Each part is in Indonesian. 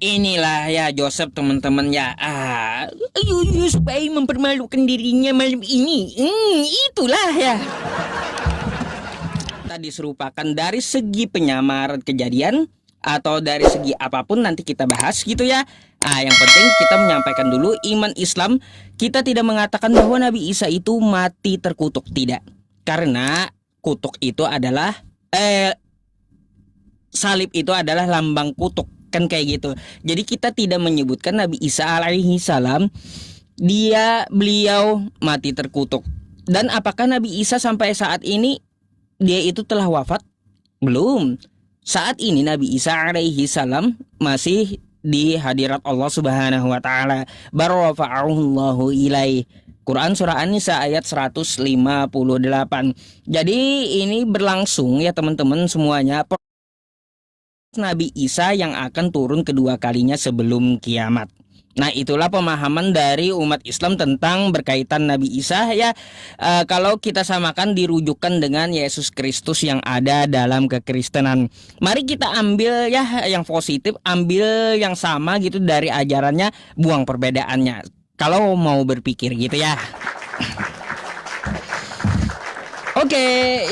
Inilah ya Joseph teman-teman ya. Supaya mempermalukan dirinya malam ini. Itulah ya. Tadi serupakan dari segi penyamaran kejadian atau dari segi apapun nanti kita bahas gitu ya. Yang penting kita menyampaikan dulu iman Islam. Kita tidak mengatakan bahwa Nabi Isa itu mati terkutuk, tidak. Karena kutuk itu adalah salib itu adalah lambang kutuk, kan kayak gitu. Jadi kita tidak menyebutkan Nabi Isa alaihi salam beliau mati terkutuk. Dan apakah Nabi Isa sampai saat ini dia itu telah wafat? Belum. Saat ini Nabi Isa alaihi salam masih di hadirat Allah Subhanahu wa taala. Barrafa'ahullahu ilaih. Quran surah An-Nisa ayat 158. Jadi ini berlangsung ya teman-teman semuanya. Nabi Isa yang akan turun kedua kalinya sebelum kiamat. Nah, itulah pemahaman dari umat Islam tentang berkaitan Nabi Isa ya. Kalau kita samakan dirujukan dengan Yesus Kristus yang ada dalam kekristenan. Mari kita ambil ya yang positif, ambil yang sama gitu dari ajarannya, buang perbedaannya. Kalau mau berpikir gitu ya. Oke,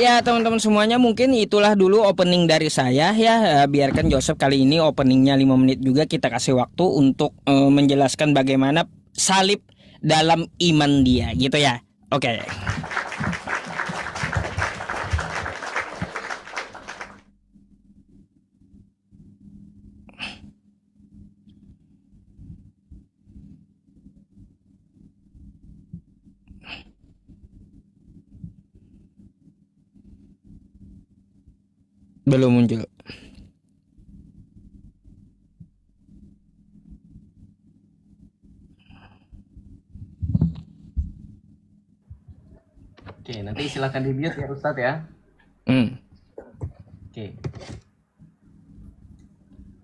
ya teman-teman semuanya, mungkin itulah dulu opening dari saya ya. Biarkan Joseph kali ini openingnya 5 menit juga, kita kasih waktu untuk menjelaskan bagaimana salib dalam iman dia gitu ya. Oke. Belum muncul. Oke, nanti silakan di-mute ya Ustadz ya. Oke.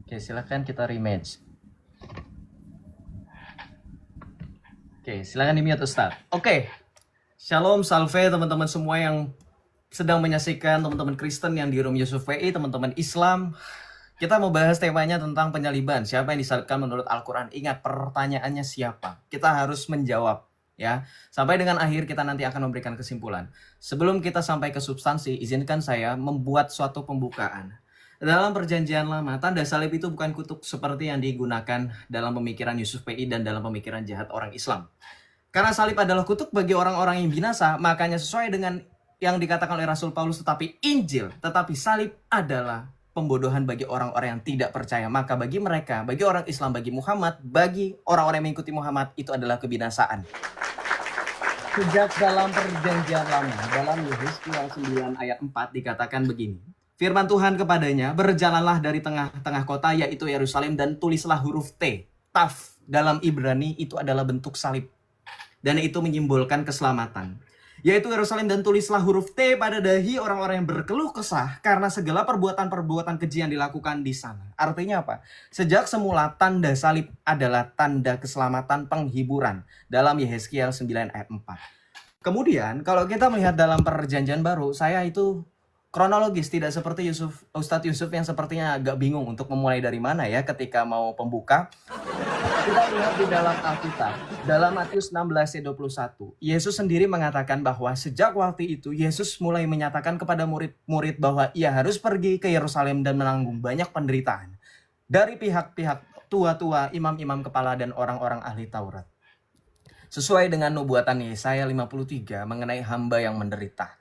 Oke, silakan kita rematch. Oke, silakan di-mute Ustadz. Oke. Shalom, salve teman-teman semua yang sedang menyaksikan, teman-teman Kristen yang di Room Yusuf WI, teman-teman Islam. Kita mau bahas temanya tentang penyaliban. Siapa yang disalibkan menurut Al-Quran? Ingat, pertanyaannya siapa? Kita harus menjawab. Ya, sampai dengan akhir kita nanti akan memberikan kesimpulan. Sebelum kita sampai ke substansi, izinkan saya membuat suatu pembukaan. Dalam perjanjian lama, tanda salib itu bukan kutuk seperti yang digunakan dalam pemikiran Yusuf PI dan dalam pemikiran jahat orang Islam. Karena salib adalah kutuk bagi orang-orang yang binasa, makanya sesuai dengan yang dikatakan oleh Rasul Paulus, tetapi Injil, tetapi salib adalah pembodohan bagi orang-orang yang tidak percaya. Maka bagi mereka, bagi orang Islam, bagi Muhammad, bagi orang-orang yang mengikuti Muhammad, itu adalah kebinasaan. Sejak dalam perjanjian lama, dalam Yehezkiel 9 ayat 4 dikatakan begini. Firman Tuhan kepadanya, berjalanlah dari tengah-tengah kota yaitu Yerusalem dan tulislah huruf T. Taf dalam Ibrani itu adalah bentuk salib. Dan itu menyimbolkan keselamatan. Yaitu Yerusalem dan tulislah huruf T pada dahi orang-orang yang berkeluh kesah karena segala perbuatan-perbuatan keji yang dilakukan di sana. Artinya apa? Sejak semula tanda salib adalah tanda keselamatan penghiburan dalam Yehezkiel 9 ayat 4. Kemudian kalau kita melihat dalam perjanjian baru, saya itu kronologis tidak seperti Ustadz Yusuf yang sepertinya agak bingung untuk memulai dari mana ya ketika mau pembuka. Kita lihat di dalam Alkitab, dalam Matius 16 ayat 21, Yesus sendiri mengatakan bahwa sejak waktu itu Yesus mulai menyatakan kepada murid-murid bahwa ia harus pergi ke Yerusalem dan menanggung banyak penderitaan dari pihak-pihak tua-tua, imam-imam kepala dan orang-orang ahli Taurat. Sesuai dengan nubuatan Yesaya 53 mengenai hamba yang menderita.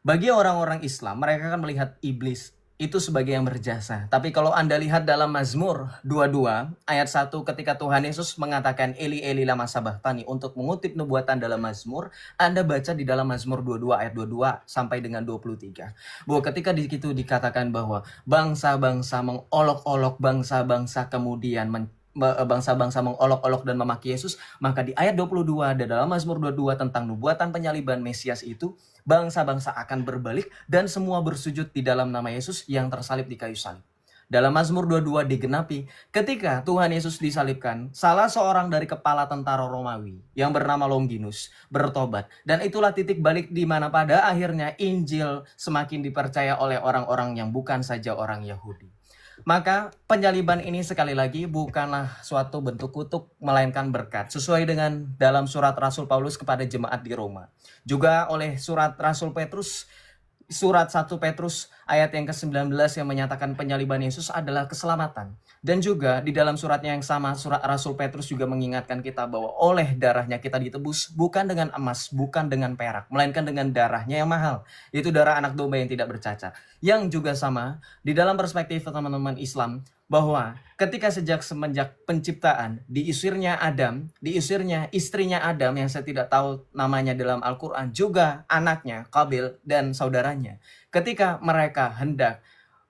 Bagi orang-orang Islam, mereka akan melihat iblis itu sebagai yang berjasa. Tapi kalau Anda lihat dalam Mazmur 22 ayat 1 ketika Tuhan Yesus mengatakan Eli Eli lama sabachthani untuk mengutip nubuatan dalam Mazmur, Anda baca di dalam Mazmur 22 ayat 22 sampai dengan 23. Bahwa ketika di situ dikatakan bahwa bangsa-bangsa mengolok-olok bangsa-bangsa kemudian bangsa-bangsa mengolok-olok dan memaki Yesus, maka di ayat 22 dan dalam Mazmur 22 tentang nubuatan penyaliban Mesias itu, bangsa-bangsa akan berbalik dan semua bersujud di dalam nama Yesus yang tersalib di kayu salib. Dalam Mazmur 22 digenapi, ketika Tuhan Yesus disalibkan, salah seorang dari kepala tentara Romawi yang bernama Longinus bertobat. Dan itulah titik balik di mana pada akhirnya Injil semakin dipercaya oleh orang-orang yang bukan saja orang Yahudi. Maka penyaliban ini sekali lagi bukanlah suatu bentuk kutuk melainkan berkat sesuai dengan dalam surat Rasul Paulus kepada jemaat di Roma. Juga oleh surat Rasul Petrus, surat 1 Petrus ayat yang ke-19 yang menyatakan penyaliban Yesus adalah keselamatan. Dan juga di dalam suratnya yang sama, surat Rasul Petrus juga mengingatkan kita bahwa oleh darahnya kita ditebus bukan dengan emas, bukan dengan perak, melainkan dengan darahnya yang mahal, yaitu darah anak domba yang tidak bercacat. Yang juga sama di dalam perspektif teman-teman Islam, bahwa ketika semenjak penciptaan diusirnya Adam, diusirnya istrinya Adam yang saya tidak tahu namanya dalam Al-Quran, juga anaknya Qabil dan saudaranya. Ketika mereka hendak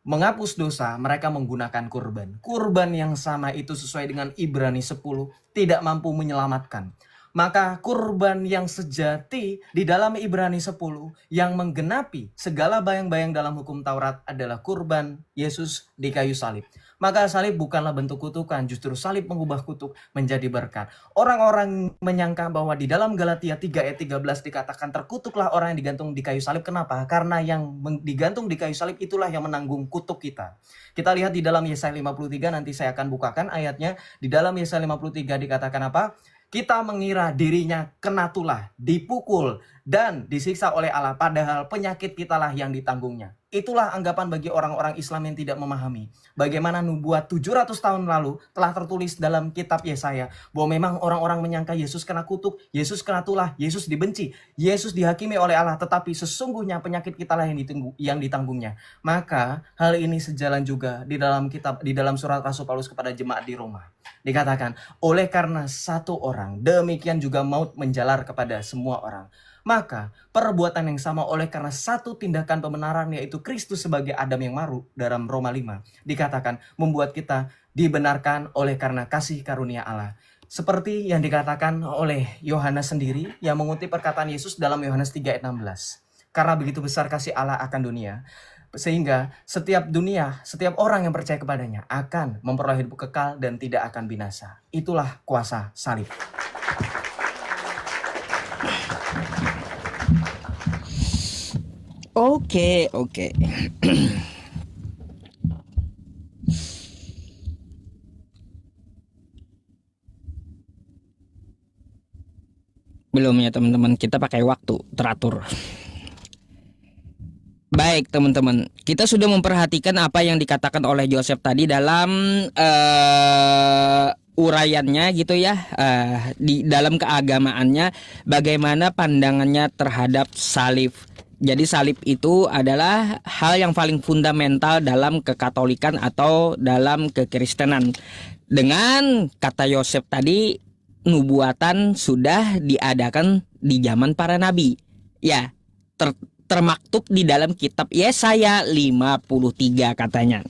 menghapus dosa, mereka menggunakan kurban. Kurban yang sama itu sesuai dengan Ibrani 10 tidak mampu menyelamatkan. Maka kurban yang sejati di dalam Ibrani 10 yang menggenapi segala bayang-bayang dalam hukum Taurat adalah kurban Yesus di kayu salib. Maka salib bukanlah bentuk kutukan, justru salib mengubah kutuk menjadi berkat. Orang-orang menyangka bahwa di dalam Galatia 3 ayat 13 dikatakan terkutuklah orang yang digantung di kayu salib. Kenapa? Karena yang digantung di kayu salib itulah yang menanggung kutuk kita. Kita lihat di dalam Yesaya 53, nanti saya akan bukakan ayatnya. Di dalam Yesaya 53 dikatakan apa? Kita mengira dirinya kena tulah, dipukul, dan disiksa oleh Allah, padahal penyakit kitalah yang ditanggungnya. Itulah anggapan bagi orang-orang Islam yang tidak memahami bagaimana nubuat 700 tahun lalu telah tertulis dalam kitab Yesaya, bahwa memang orang-orang menyangka Yesus kena kutuk, Yesus kena tulah, Yesus dibenci, Yesus dihakimi oleh Allah, tetapi sesungguhnya penyakit kitalah yang ditanggungnya. Maka hal ini sejalan juga di dalam surat Rasul Paulus kepada jemaat di Roma. Dikatakan, oleh karena satu orang, demikian juga maut menjalar kepada semua orang. Maka perbuatan yang sama oleh karena satu tindakan pembenaran, yaitu Kristus sebagai Adam yang baru dalam Roma 5, dikatakan membuat kita dibenarkan oleh karena kasih karunia Allah. Seperti yang dikatakan oleh Yohanes sendiri yang mengutip perkataan Yesus dalam Yohanes 3 ayat 16. Karena begitu besar kasih Allah akan dunia, sehingga setiap orang yang percaya kepadanya akan memperoleh hidup kekal dan tidak akan binasa. Itulah kuasa salib. Oke. Belum ya teman-teman, kita pakai waktu teratur. Baik teman-teman, kita sudah memperhatikan apa yang dikatakan oleh Joseph tadi dalam uraiannya gitu ya, di dalam keagamaannya, bagaimana pandangannya terhadap salib. Jadi salib itu adalah hal yang paling fundamental dalam kekatolikan atau dalam kekristenan. Dengan kata Yosef tadi, nubuatan sudah diadakan di zaman para nabi. Ya, termaktub di dalam kitab Yesaya 53 katanya.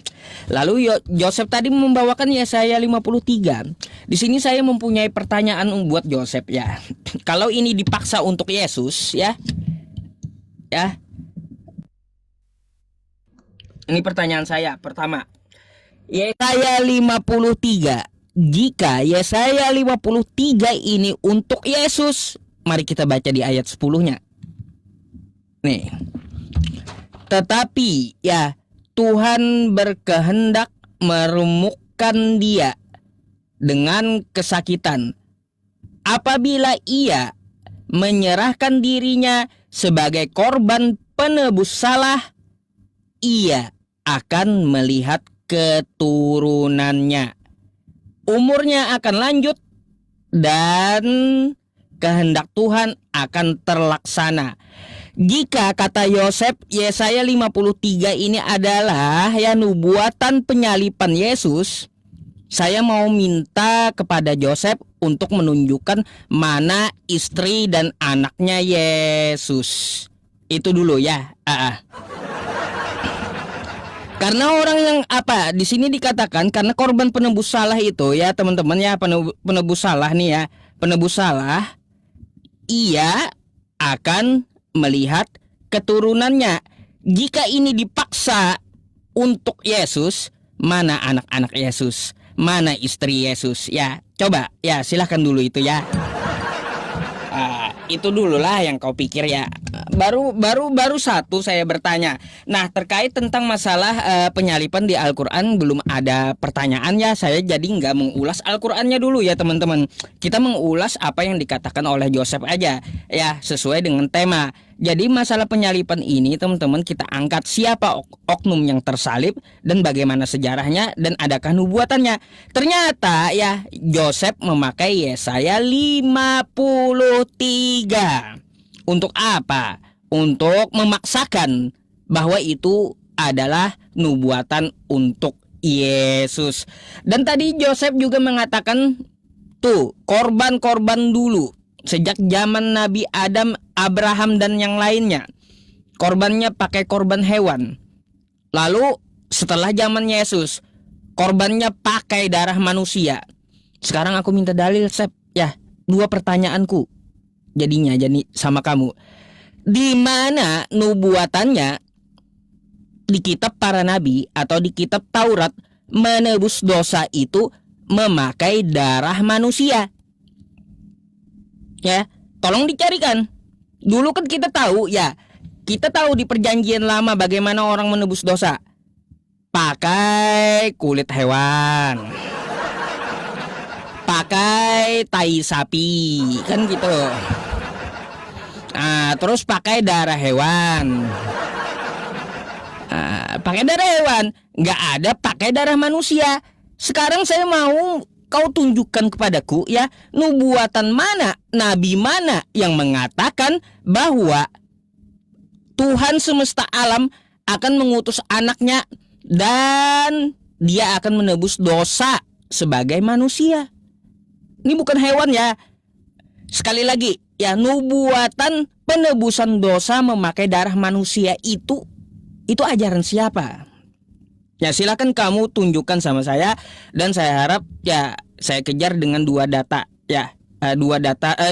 Lalu Yosef tadi membawakan Yesaya 53. Di sini saya mempunyai pertanyaan buat Yosef ya. Kalau ini dipaksa untuk Yesus ya. Ini pertanyaan saya. Pertama, Yesaya 53. Jika Yesaya 53 ini untuk Yesus, mari kita baca di ayat 10-nya. Nih. Tetapi ya, Tuhan berkehendak meremukkan dia dengan kesakitan apabila ia menyerahkan dirinya sebagai korban penebus salah, ia akan melihat keturunannya. Umurnya akan lanjut dan kehendak Tuhan akan terlaksana. Jika kata Yosef, Yesaya 53 ini adalah ya nubuatan penyalipan Yesus, saya mau minta kepada Yosef untuk menunjukkan mana istri dan anaknya Yesus. Itu dulu ya. Karena orang yang di sini dikatakan karena korban penebus salah itu ya teman-teman ya, penebus salah nih ya, penebus salah, ia akan melihat keturunannya. Jika ini dipaksa untuk Yesus, mana anak-anak Yesus? Mana istri Yesus? Ya, coba ya silahkan dulu itu ya. Itu dulu lah yang kau pikir ya. Baru satu saya bertanya. Nah, terkait tentang masalah penyalipan di Al-Qur'an belum ada pertanyaan ya. Saya jadi nggak mengulas Al-Qur'annya dulu ya, teman-teman. Kita mengulas apa yang dikatakan oleh Joseph aja ya, sesuai dengan tema. Jadi masalah penyalipan ini teman-teman kita angkat siapa oknum yang tersalib dan bagaimana sejarahnya dan adakah nubuatannya. Ternyata ya Joseph memakai Yesaya 53. Untuk apa? Untuk memaksakan bahwa itu adalah nubuatan untuk Yesus. Dan tadi Joseph juga mengatakan tuh korban-korban dulu sejak zaman Nabi Adam, Abraham dan yang lainnya. Korbannya pakai korban hewan. Lalu setelah zaman Yesus, korbannya pakai darah manusia. Sekarang aku minta dalil, Sep. Ya, dua pertanyaanku jadinya jadi sama kamu. Di mana nubuatannya di kitab para nabi atau di kitab Taurat menebus dosa itu memakai darah manusia? Ya, tolong dicarikan. Dulu kan kita tahu ya, kita tahu di perjanjian lama bagaimana orang menebus dosa. Pakai kulit hewan, pakai tai sapi, kan gitu. Nah, terus pakai darah hewan. Pakai darah hewan, nggak ada pakai darah manusia. Sekarang saya mau kau tunjukkan kepadaku ya, nubuatan mana, nabi mana yang mengatakan bahwa Tuhan semesta alam akan mengutus anaknya dan dia akan menebus dosa sebagai manusia. Ini bukan hewan ya. Sekali lagi ya, nubuatan penebusan dosa memakai darah manusia itu ajaran siapa? Ya silakan kamu tunjukkan sama saya dan saya harap ya saya kejar dengan dua data ya,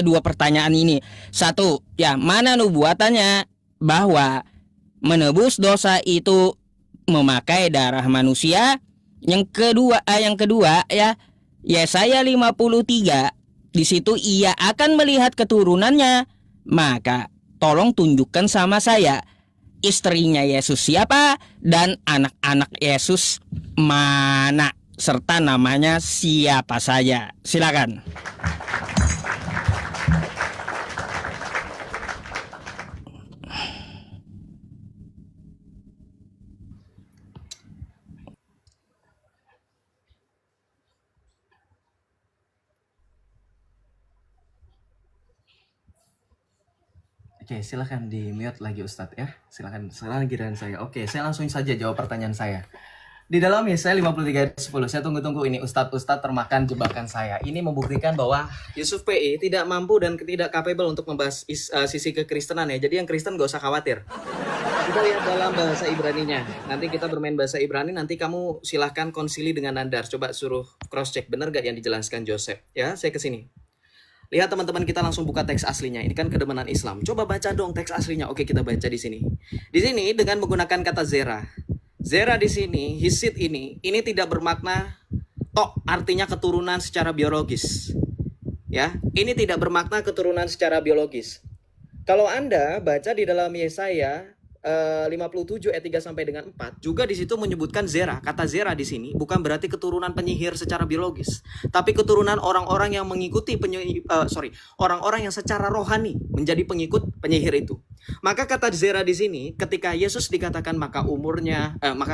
dua pertanyaan ini. Satu, ya mana nubuatannya bahwa menebus dosa itu memakai darah manusia? Yang kedua ya Yesaya 53, di situ ia akan melihat keturunannya. Maka tolong tunjukkan sama saya istrinya Yesus siapa dan anak-anak Yesus mana serta namanya siapa saja. Silakan. Oke, silahkan di mute lagi Ustadz ya. Silahkan, sekarang giliran saya. Oke, saya langsung saja jawab pertanyaan saya. Di dalam Yesaya 53 ayat 10, saya tunggu-tunggu ini Ustadz termakan jebakan saya. Ini membuktikan bahwa Yusuf PI tidak mampu dan tidak capable untuk membahas sisi kekristenan ya. Jadi yang Kristen gak usah khawatir. Kita lihat dalam bahasa Ibraninya. Nanti kita bermain bahasa Ibrani, nanti kamu silahkan konsili dengan Nandar. Coba suruh cross check, benar gak yang dijelaskan Joseph? Ya, saya kesini. Lihat teman-teman, kita langsung buka teks aslinya. Ini kan kedemenan Islam. Coba baca dong teks aslinya. Oke, kita baca di sini. Di sini dengan menggunakan kata zera. Zera di sini, hisit ini tidak bermakna tok, artinya keturunan secara biologis. Ya, ini tidak bermakna keturunan secara biologis. Kalau Anda baca di dalam Yesaya 57 ayat 3 sampai dengan 4 juga di situ menyebutkan zera. Kata zera di sini bukan berarti keturunan penyihir secara biologis, tapi keturunan orang-orang yang mengikuti orang-orang yang secara rohani menjadi pengikut penyihir itu. Maka kata zera di sini ketika Yesus dikatakan maka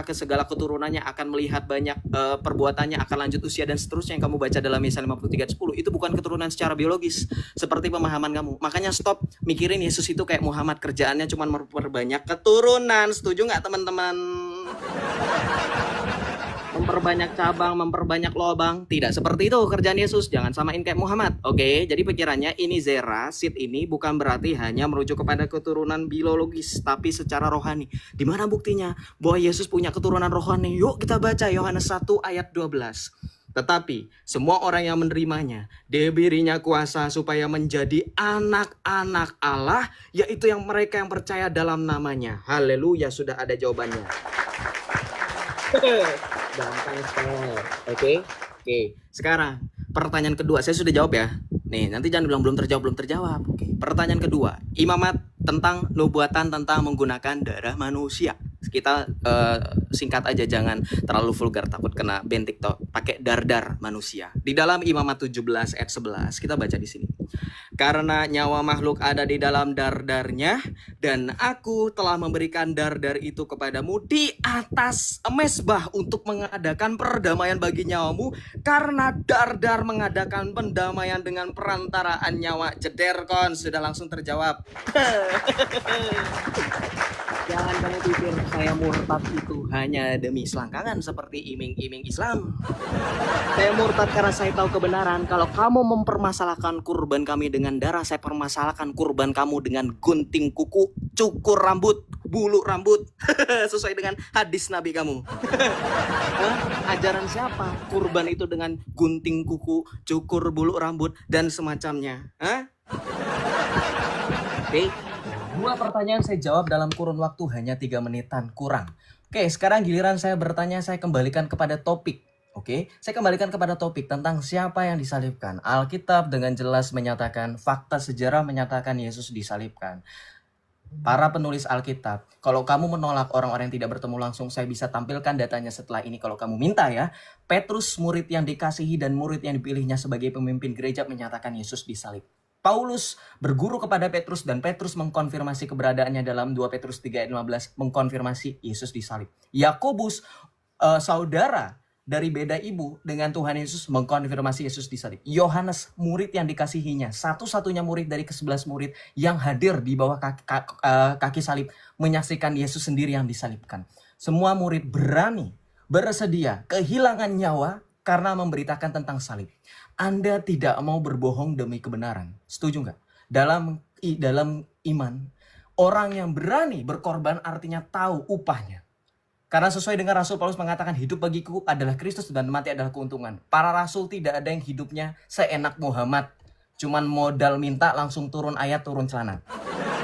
ke segala keturunannya akan melihat banyak perbuatannya akan lanjut usia dan seterusnya yang kamu baca dalam Yesaya 53 ayat 10 itu bukan keturunan secara biologis seperti pemahaman kamu. Makanya stop mikirin Yesus itu kayak Muhammad, kerjaannya cuma memperbanyak keturunan. Setuju nggak teman-teman? Memperbanyak cabang, memperbanyak lobang. Tidak seperti itu kerjaan Yesus. Jangan samain kayak Muhammad. Oke, jadi pikirannya ini zera, seed ini bukan berarti hanya merujuk kepada keturunan biologis, tapi secara rohani. Di mana buktinya bahwa Yesus punya keturunan rohani? Yuk kita baca Yohanes 1 ayat 12. Tetapi semua orang yang menerimanya diberinya kuasa supaya menjadi anak-anak Allah, yaitu yang mereka yang percaya dalam namanya. Haleluya, sudah ada jawabannya. Gampang sekali. Oke. Sekarang pertanyaan kedua saya sudah jawab ya. Nih, nanti jangan bilang belum terjawab. Oke. Pertanyaan kedua, imamat tentang nubuatan tentang menggunakan darah manusia. Kita singkat aja, jangan terlalu vulgar, takut kena ban TikTok. Pakai dar manusia. Di dalam Imamat 17 ayat 11 kita baca di sini. Karena nyawa makhluk ada di dalam darnya, dan aku telah memberikan dar itu kepadamu di atas mesbah untuk mengadakan perdamaian bagi nyawamu, karena dar mengadakan pendamaian dengan perantaraan nyawa. Jeder kon, sudah langsung terjawab. Jangan kamu pikir saya murtad itu hanya demi selangkangan seperti iming-iming Islam. Saya murtad karena saya tahu kebenaran. Kalau kamu mempermasalahkan kurban kami dengan darah, saya permasalahkan kurban kamu dengan gunting kuku, cukur rambut, bulu rambut. Sesuai dengan hadis Nabi kamu. Ajaran siapa? Kurban itu dengan gunting kuku, cukur bulu rambut, dan semacamnya. Oke. Dua pertanyaan saya jawab dalam kurun waktu hanya 3 menitan kurang. Oke, sekarang giliran saya bertanya, saya kembalikan kepada topik. Oke, saya kembalikan kepada topik tentang siapa yang disalibkan. Alkitab dengan jelas menyatakan, fakta sejarah menyatakan Yesus disalibkan. Para penulis Alkitab, kalau kamu menolak orang-orang yang tidak bertemu langsung, saya bisa tampilkan datanya setelah ini kalau kamu minta ya. Petrus, murid yang dikasihi dan murid yang dipilihnya sebagai pemimpin gereja, menyatakan Yesus disalib. Paulus berguru kepada Petrus dan Petrus mengkonfirmasi keberadaannya dalam 2 Petrus 3 ayat 15, mengkonfirmasi Yesus disalib. Yakobus, saudara dari beda ibu dengan Tuhan Yesus, mengkonfirmasi Yesus disalib. Yohanes, murid yang dikasihinya, satu-satunya murid dari ke-11 murid yang hadir di bawah kaki salib, menyaksikan Yesus sendiri yang disalibkan. Semua murid berani, bersedia, kehilangan nyawa karena memberitakan tentang salib. Anda tidak mau berbohong demi kebenaran. Setuju nggak? Dalam iman, orang yang berani berkorban artinya tahu upahnya. Karena sesuai dengan Rasul Paulus mengatakan, hidup bagiku adalah Kristus dan mati adalah keuntungan. Para rasul tidak ada yang hidupnya seenak Muhammad. Cuman modal minta langsung turun ayat, turun celana.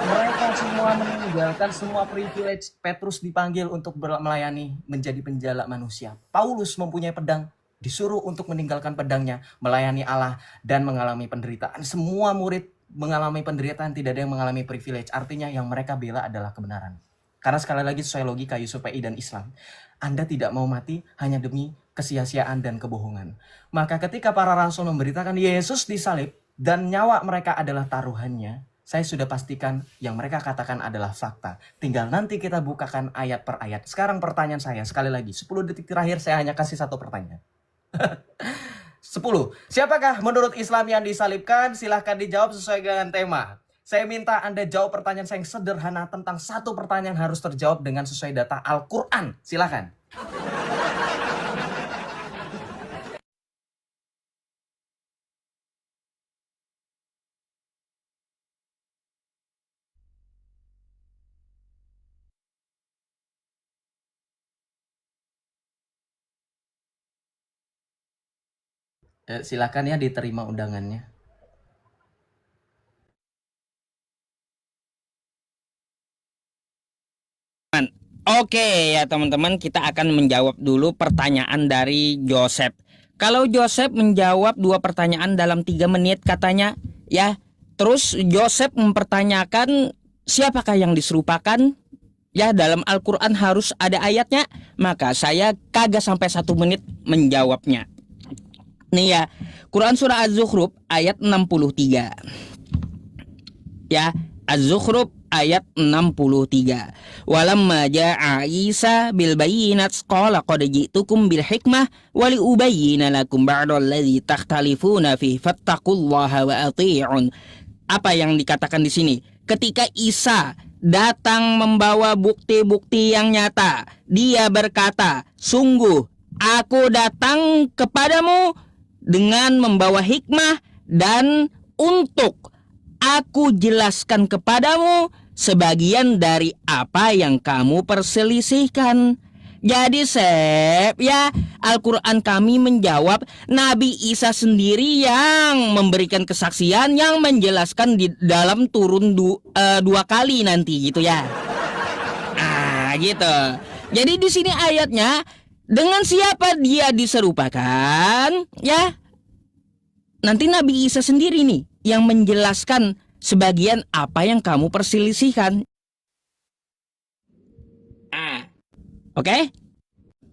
Mereka semua meninggalkan semua privilege. Petrus dipanggil untuk melayani, menjadi penjala manusia. Paulus mempunyai pedang, disuruh untuk meninggalkan pedangnya, melayani Allah dan mengalami penderitaan. Semua murid mengalami penderitaan, tidak ada yang mengalami privilege. Artinya yang mereka bela adalah kebenaran. Karena sekali lagi sesuai logika Yusuf PI dan Islam, Anda tidak mau mati hanya demi kesia-siaan dan kebohongan. Maka ketika para rasul memberitakan Yesus disalib dan nyawa mereka adalah taruhannya, saya sudah pastikan yang mereka katakan adalah fakta. Tinggal nanti kita bukakan ayat per ayat. Sekarang pertanyaan saya sekali lagi, 10 detik terakhir saya hanya kasih satu pertanyaan. 10. Siapakah menurut Islam yang disalibkan? Silahkan dijawab sesuai dengan tema. Saya minta Anda jawab pertanyaan saya yang sederhana tentang satu pertanyaan harus terjawab dengan sesuai data Al-Quran. Silahkan. Silakan ya, diterima undangannya. Oke ya teman-teman, kita akan menjawab dulu pertanyaan dari Joseph. Kalau Joseph menjawab 2 pertanyaan dalam 3 menit katanya ya. Terus Joseph mempertanyakan siapakah yang diserupakan? Ya, dalam Al-Quran harus ada ayatnya. Maka saya kagak sampai 1 menit menjawabnya. Nih ya, Quran surah Az-Zukhruf ayat 63. Ya, Az-Zukhruf ayat 63. Walamma ja'a Isa bil bayyinat qala qad ji'tukum bil hikmah wa li ubayyina lakum ba'dal ladzi takhtalifuna fi fattaqullaha wa athi'un. Apa yang dikatakan di sini? Ketika Isa datang membawa bukti-bukti yang nyata, dia berkata, "Sungguh aku datang kepadamu dengan membawa hikmah dan untuk aku jelaskan kepadamu sebagian dari apa yang kamu perselisihkan." Jadi Sep, ya, Al-Quran kami menjawab Nabi Isa sendiri yang memberikan kesaksian, yang menjelaskan di dalam turun 2 kali nanti gitu ya. Gitu. Jadi di sini ayatnya dengan siapa dia diserupakan, ya? nanti Nabi Isa sendiri nih yang menjelaskan sebagian apa yang kamu perselisihkan. Oke?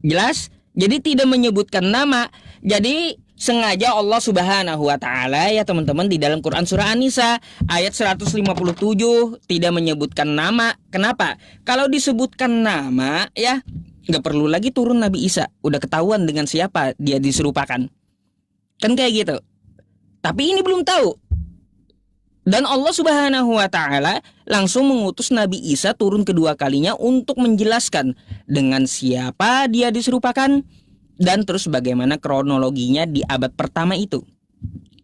Jelas? Jadi tidak menyebutkan nama. Jadi sengaja Allah Subhanahu wa taala ya teman-teman di dalam Quran surah An-Nisa ayat 157 tidak menyebutkan nama. Kenapa? Kalau disebutkan nama ya nggak perlu lagi turun Nabi Isa. Udah ketahuan dengan siapa dia diserupakan. Kan kayak gitu. Tapi ini belum tahu. Dan Allah Subhanahu wa taala langsung mengutus Nabi Isa turun kedua kalinya untuk menjelaskan dengan siapa dia diserupakan dan terus bagaimana kronologinya di abad pertama itu.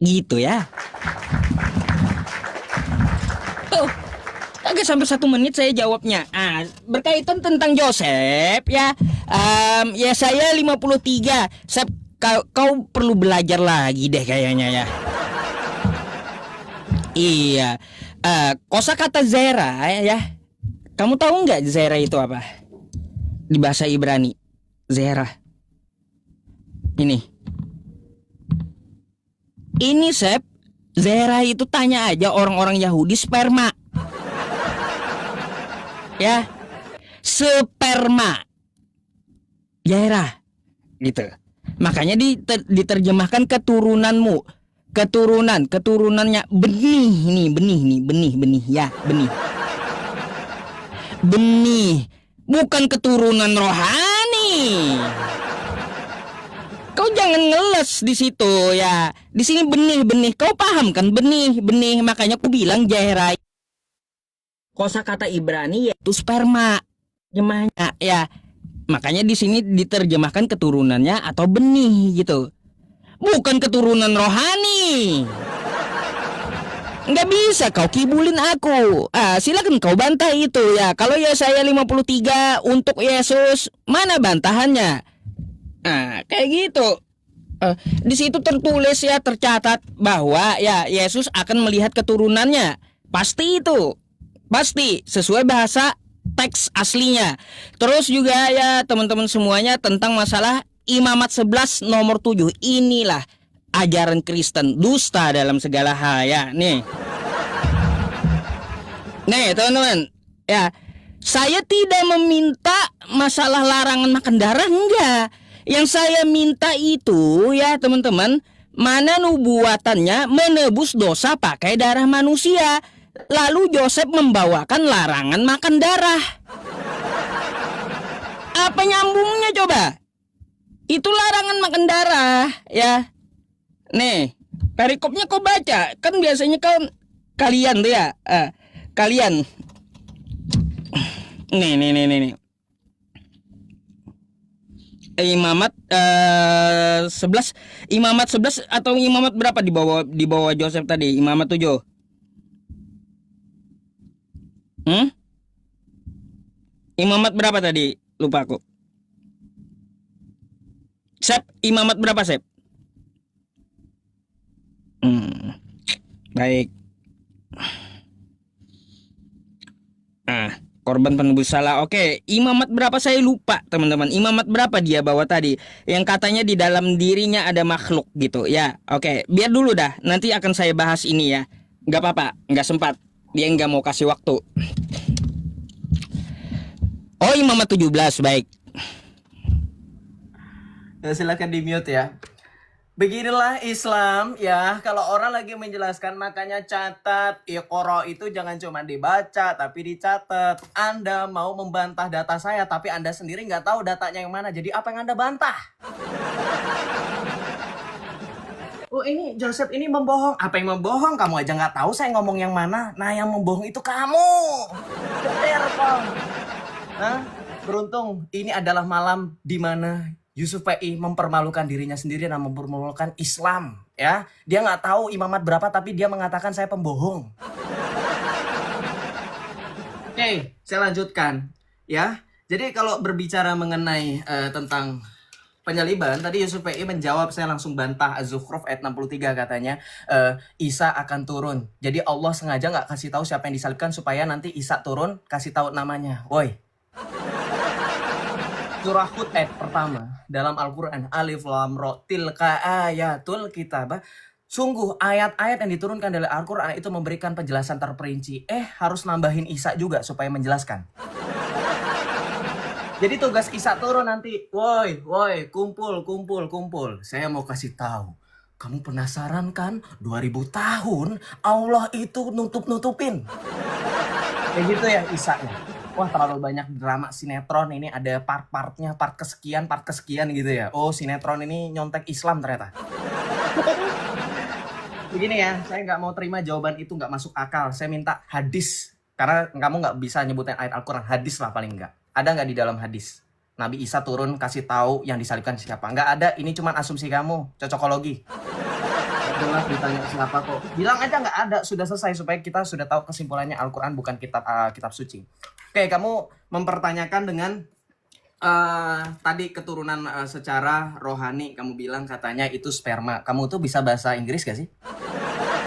Gitu ya. Oh, agak sampai 1 menit saya jawabnya. Berkaitan tentang Joseph ya. Ya saya 53. Kau perlu belajar lagi deh kayaknya ya. Iya, kosakata zera ya. Kamu tahu nggak zera itu apa? Di bahasa Ibrani, zera. Ini Sep, zera itu tanya aja orang-orang Yahudi sperma. Ya, sperma. Zera, gitu. Makanya diterjemahkan keturunanmu. Keturunannya benih ya, benih bukan keturunan rohani. Kau jangan ngeles di situ ya. Di sini benih, kau paham kan, benih, makanya aku bilang jahera. Kosakata Ibrani yaitu sperma jemahnya ya. Makanya di sini diterjemahkan keturunannya atau benih gitu. Bukan keturunan rohani. Nggak bisa kau kibulin aku. Silakan kau bantah itu ya. Kalau ya saya 53 untuk Yesus, mana bantahannya? Kayak gitu. Di situ tertulis ya, tercatat bahwa ya Yesus akan melihat keturunannya. Pasti itu. Pasti sesuai bahasa teks aslinya. Terus juga ya teman-teman semuanya tentang masalah Imamat 11 nomor 7. Inilah ajaran Kristen dusta dalam segala hal ya. Nih teman-teman ya, saya tidak meminta masalah larangan makan darah, enggak. Yang saya minta itu ya teman-teman, mana nubuatannya menebus dosa pakai darah manusia. Lalu Joseph membawakan larangan makan darah. Apa nyambungnya coba? Itu larangan makan darah ya. Nih, perikopnya kau baca. Kan biasanya kalian tuh ya. Kalian. Nih. Imamat 11. Imamat 11 atau imamat berapa di bawah Joseph tadi? Imamat 7. Imamat berapa tadi? Lupa aku. Sep, imamat berapa Sep? Baik. Korban penebus salah. Oke, imamat berapa saya lupa teman-teman. Imamat berapa dia bawa tadi? Yang katanya di dalam dirinya ada makhluk gitu ya. Oke, biar dulu dah. Nanti akan saya bahas ini ya. Gak apa-apa, gak sempat. Dia nggak mau kasih waktu. Oh, imamat 17, baik. Silakan di mute ya. Beginilah Islam ya. Kalau orang lagi menjelaskan makanya catat. Iqra itu jangan cuma dibaca tapi dicatat. Anda mau membantah data saya tapi Anda sendiri nggak tahu datanya yang mana. Jadi apa yang Anda bantah? Oh ini Joseph ini membohong. Apa yang membohong? Kamu aja nggak tahu saya ngomong yang mana. Nah yang membohong itu kamu. Bener kok. Beruntung ini adalah malam di mana Yusuf PI mempermalukan dirinya sendiri dan mempermalukan Islam ya. Dia nggak tahu imamat berapa tapi dia mengatakan saya pembohong. Oke, saya lanjutkan ya. Jadi kalau berbicara mengenai tentang penyaliban, tadi Yusuf PI menjawab, saya langsung bantah. Az-Zukhruf ayat 63 katanya Isa akan turun. Jadi Allah sengaja nggak kasih tahu siapa yang disalibkan supaya nanti Isa turun kasih tahu namanya. Woi. Surah Hud ayat pertama dalam Al-Quran, Alif Lam Ra tilka ayatul kitabah. Sungguh ayat-ayat yang diturunkan dari Al-Quran itu memberikan penjelasan terperinci. Harus nambahin Isa juga supaya menjelaskan. Jadi tugas Isa turun nanti. Woi, kumpul. Saya mau kasih tahu. Kamu penasaran kan? 2000 tahun Allah itu nutup-nutupin. Kayak gitu ya Isanya. Wah, terlalu banyak drama sinetron ini, ada part-partnya, part kesekian gitu ya. Oh, sinetron ini nyontek Islam ternyata. Begini ya, saya nggak mau terima jawaban itu, nggak masuk akal. Saya minta hadis. Karena kamu nggak bisa nyebutin ayat Al-Quran. Hadis lah paling nggak. Ada nggak di dalam hadis? Nabi Isa turun kasih tahu yang disalibkan siapa? Nggak ada, ini cuma asumsi kamu. Cocokologi. Jelas ditanya siapa kok. Bilang aja nggak ada, sudah selesai. Supaya kita sudah tahu kesimpulannya Al-Quran bukan kitab suci. Oke, kamu mempertanyakan dengan tadi keturunan secara rohani, kamu bilang katanya itu sperma. Kamu tuh bisa bahasa Inggris gak sih?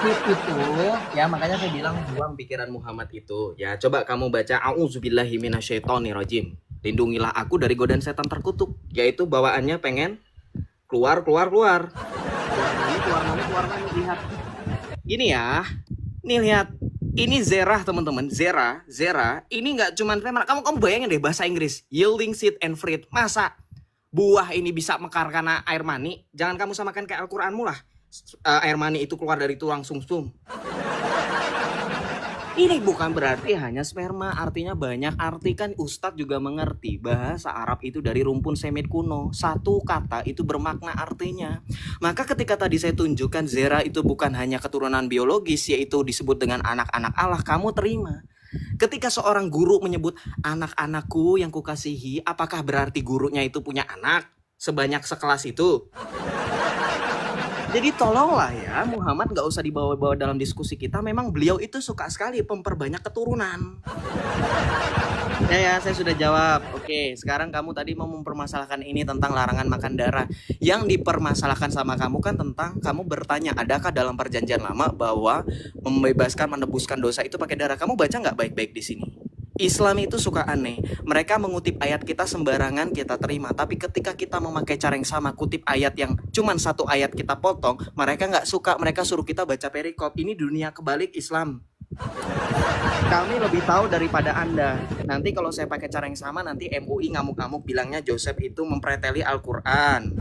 Itu ya, makanya saya bilang buang pikiran Muhammad itu. Ya, coba kamu baca A'udzubillahi minasyaitonirrajim. Lindungilah aku dari godaan setan terkutuk. Yaitu bawaannya pengen keluar. Keluar mana, lihat. Gini ya. Nih lihat. Ini zerah teman-teman, zera. Ini nggak cuman preman. Kamu bayangin deh bahasa Inggris, yielding seed and fruit. Masa buah ini bisa mekar karena air mani? Jangan kamu samakan kayak Al-Quranmu lah. Air mani itu keluar dari tulang sumsum. Ini bukan berarti hanya sperma, artinya banyak arti. Kan Ustadz juga mengerti bahasa Arab itu dari rumpun Semit kuno. Satu kata itu bermakna artinya. Maka ketika tadi saya tunjukkan Zera itu bukan hanya keturunan biologis, yaitu disebut dengan anak-anak Allah, kamu terima. Ketika seorang guru menyebut anak-anakku yang kukasihi, apakah berarti gurunya itu punya anak sebanyak sekelas itu? Jadi tolonglah ya, Muhammad gak usah dibawa-bawa dalam diskusi kita. Memang beliau itu suka sekali memperbanyak keturunan. Ya, saya sudah jawab. Oke, sekarang kamu tadi mau mempermasalahkan ini tentang larangan makan darah. Yang dipermasalahkan sama kamu kan tentang kamu bertanya, adakah dalam perjanjian lama bahwa membebaskan, menebuskan dosa itu pakai darah? Kamu baca nggak baik-baik di sini? Islam itu suka aneh. Mereka mengutip ayat kita sembarangan kita terima. Tapi ketika kita memakai cara yang sama, kutip ayat yang cuman satu ayat kita potong, mereka nggak suka. Mereka suruh kita baca perikop. Ini dunia kebalik Islam. Kami lebih tahu daripada Anda. Nanti kalau saya pakai cara yang sama, nanti MUI ngamuk-ngamuk bilangnya Joseph itu mempreteli Al-Quran.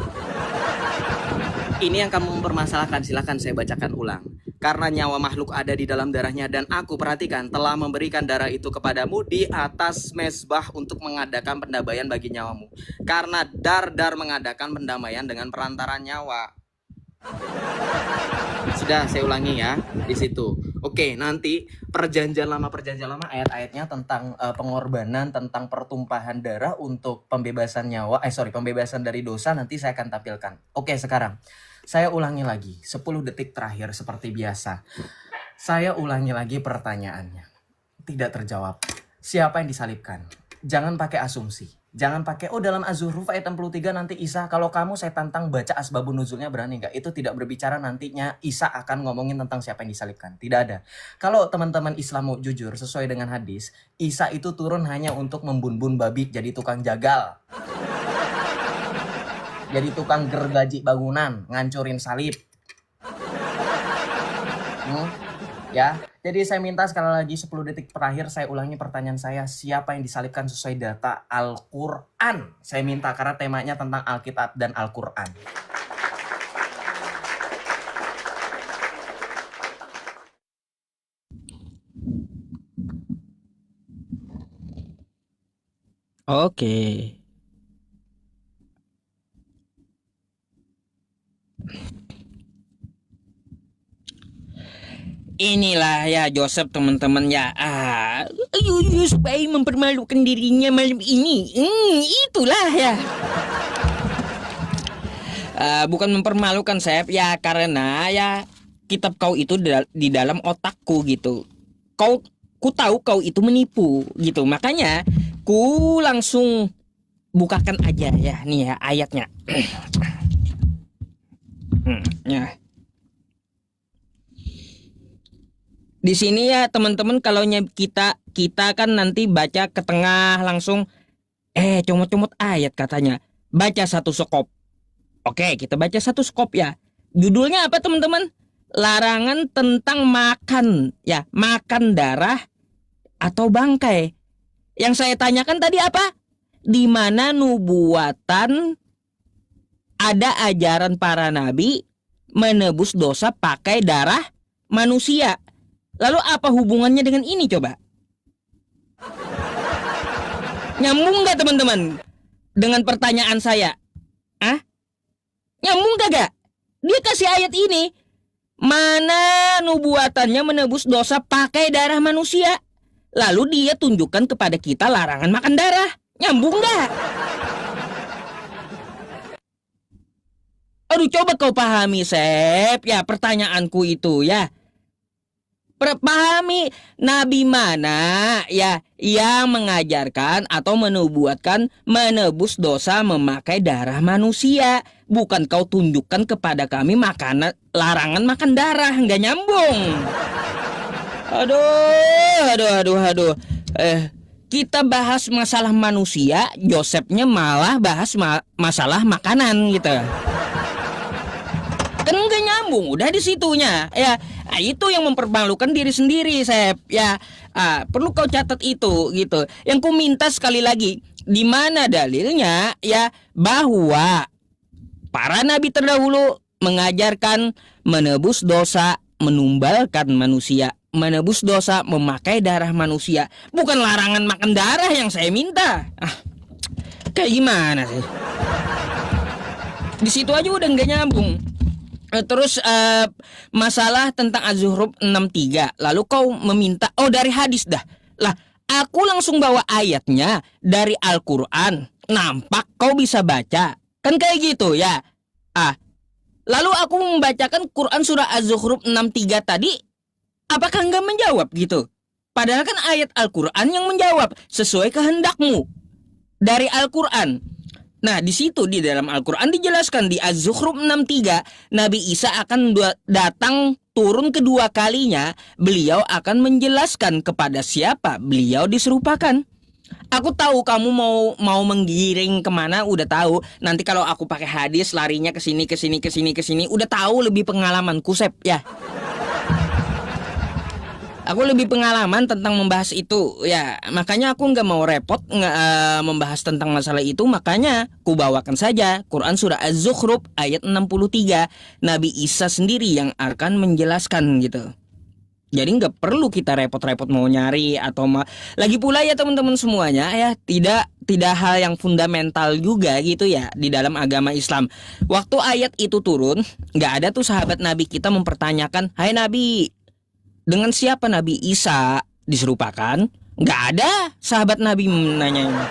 Ini yang kamu mempermasalahkan, silahkan saya bacakan ulang. Karena nyawa makhluk ada di dalam darahnya, dan aku perhatikan telah memberikan darah itu kepadamu di atas mezbah untuk mengadakan pendamaian bagi nyawamu. Karena dar mengadakan pendamaian dengan perantara nyawa. Sudah saya ulangi ya di situ. Oke, nanti perjanjian lama ayat-ayatnya tentang pengorbanan, tentang pertumpahan darah untuk pembebasan nyawa, pembebasan dari dosa nanti saya akan tampilkan. Oke, sekarang saya ulangi lagi 10 detik terakhir seperti biasa. Saya ulangi lagi pertanyaannya. Tidak terjawab. Siapa yang disalibkan? Jangan pakai asumsi. Jangan pakai, dalam Az-Zukhruf ayat 63 nanti Isa, kalau kamu saya tantang baca asbabun nuzulnya, berani nggak? Itu tidak berbicara nantinya Isa akan ngomongin tentang siapa yang disalibkan. Tidak ada. Kalau teman-teman Islam mau jujur sesuai dengan hadis, Isa itu turun hanya untuk membun-bun babi, jadi tukang jagal. Jadi tukang gergaji bangunan, ngancurin salib. Ya, jadi saya minta sekali lagi 10 detik terakhir saya ulangi pertanyaan saya, siapa yang disalibkan sesuai data Al-Quran? Saya minta karena temanya tentang Alkitab dan Al-Quran. Oke. Inilah ya Joseph teman-teman ya. Supaya mempermalukan dirinya malam ini. Itulah ya. Bukan mempermalukan Sep ya, karena ya kitab kau itu di dalam otakku gitu. Ku tahu kau itu menipu gitu. Makanya ku langsung bukakan aja ya nih ya ayatnya. Ya. Di sini ya teman-teman, kalau kita kan nanti baca ke tengah langsung comot-comot ayat katanya. Baca satu skop. Oke, kita baca satu skop ya. Judulnya apa teman-teman? larangan tentang makan, ya, makan darah atau bangkai. Yang saya tanyakan tadi apa? Di mana nubuatan ada ajaran para nabi menebus dosa pakai darah manusia. Lalu apa hubungannya dengan ini coba? Nyambung gak teman-teman dengan pertanyaan saya? Ah? Nyambung gak? Dia kasih ayat ini. Mana nubuatannya menebus dosa pakai darah manusia? Lalu dia tunjukkan kepada kita larangan makan darah. Nyambung gak? Aduh, coba kau pahami, Sep. Ya, pertanyaanku itu ya. Pahami nabi mana ya yang mengajarkan atau menubuatkan menebus dosa memakai darah manusia. Bukan kau tunjukkan kepada kami larangan makan darah. Nggak nyambung. Aduh. Kita bahas masalah manusia, Josepnya malah bahas masalah makanan gitu. Kan nggak nyambung, udah di situnya ya. Nah, itu yang mempermalukan diri sendiri, Sep. Ya, perlu kau catat itu gitu. Yang ku minta sekali lagi, di mana dalilnya ya bahwa para nabi terdahulu mengajarkan menebus dosa, menumbalkan manusia, menebus dosa memakai darah manusia, bukan larangan makan darah yang saya minta. Kayak gimana sih? Di situ aja udah nggak nyambung. Terus masalah tentang Az-Zukhruf 63. Lalu kau meminta dari hadis dah. Lah, aku langsung bawa ayatnya dari Al-Qur'an. Nampak kau bisa baca. Kan kayak gitu ya. Lalu aku membacakan Quran surah Az-Zukhruf 63 tadi, apakah enggak menjawab gitu? Padahal kan ayat Al-Qur'an yang menjawab sesuai kehendakmu dari Al-Qur'an. Nah, di situ di dalam Al-Qur'an dijelaskan di Az-Zukhruf 63, Nabi Isa akan datang turun kedua kalinya, beliau akan menjelaskan kepada siapa beliau diserupakan. Aku tahu kamu mau menggiring kemana, udah tahu. Nanti kalau aku pakai hadis larinya ke sini, udah tahu lebih pengalamanku, Sep, ya. Aku lebih pengalaman tentang membahas itu ya, makanya aku nggak mau repot membahas tentang masalah itu. Makanya ku bawakan saja Quran surah Az-Zukhruf ayat 63. Nabi Isa sendiri yang akan menjelaskan gitu. Jadi nggak perlu kita repot-repot mau nyari atau lagi pula ya teman-teman semuanya ya, tidak hal yang fundamental juga gitu ya di dalam agama Islam. Waktu ayat itu turun, nggak ada tuh sahabat Nabi kita mempertanyakan, "Hai Nabi, dengan siapa Nabi Isa diserupakan?" Nggak ada sahabat Nabi menanya.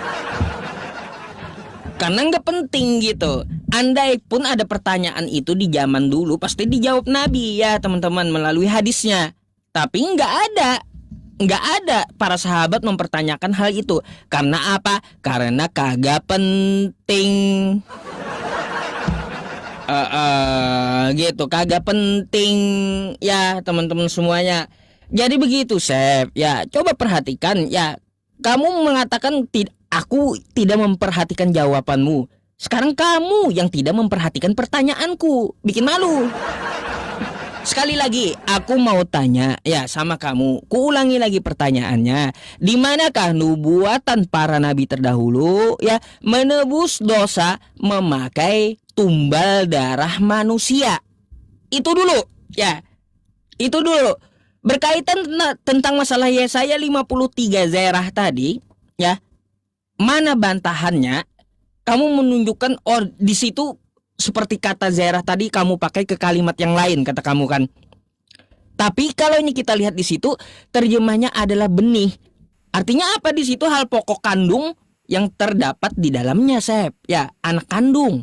Karena nggak penting gitu. Andai pun ada pertanyaan itu di zaman dulu, pasti dijawab Nabi ya teman-teman melalui hadisnya. Tapi nggak ada para sahabat mempertanyakan hal itu. Karena apa? Karena kagak penting. Gitu, kagak penting ya teman-teman semuanya. Jadi begitu, Sep. Ya, coba perhatikan ya. Kamu mengatakan aku tidak memperhatikan jawabanmu. Sekarang kamu yang tidak memperhatikan pertanyaanku. Bikin malu. Sekali lagi aku mau tanya ya sama kamu. Kuulangi lagi pertanyaannya. Di manakah nubuatan para nabi terdahulu ya menebus dosa memakai tumbal darah manusia? Itu dulu ya. Itu dulu. Berkaitan tentang masalah Yesaya 53 Zerah tadi ya. Mana bantahannya? Kamu menunjukkan di situ seperti kata Zerah tadi kamu pakai ke kalimat yang lain kata kamu kan. Tapi kalau ini kita lihat di situ terjemahnya adalah benih. Artinya apa di situ? Hal pokok kandung yang terdapat di dalamnya, Sep. Ya, anak kandung.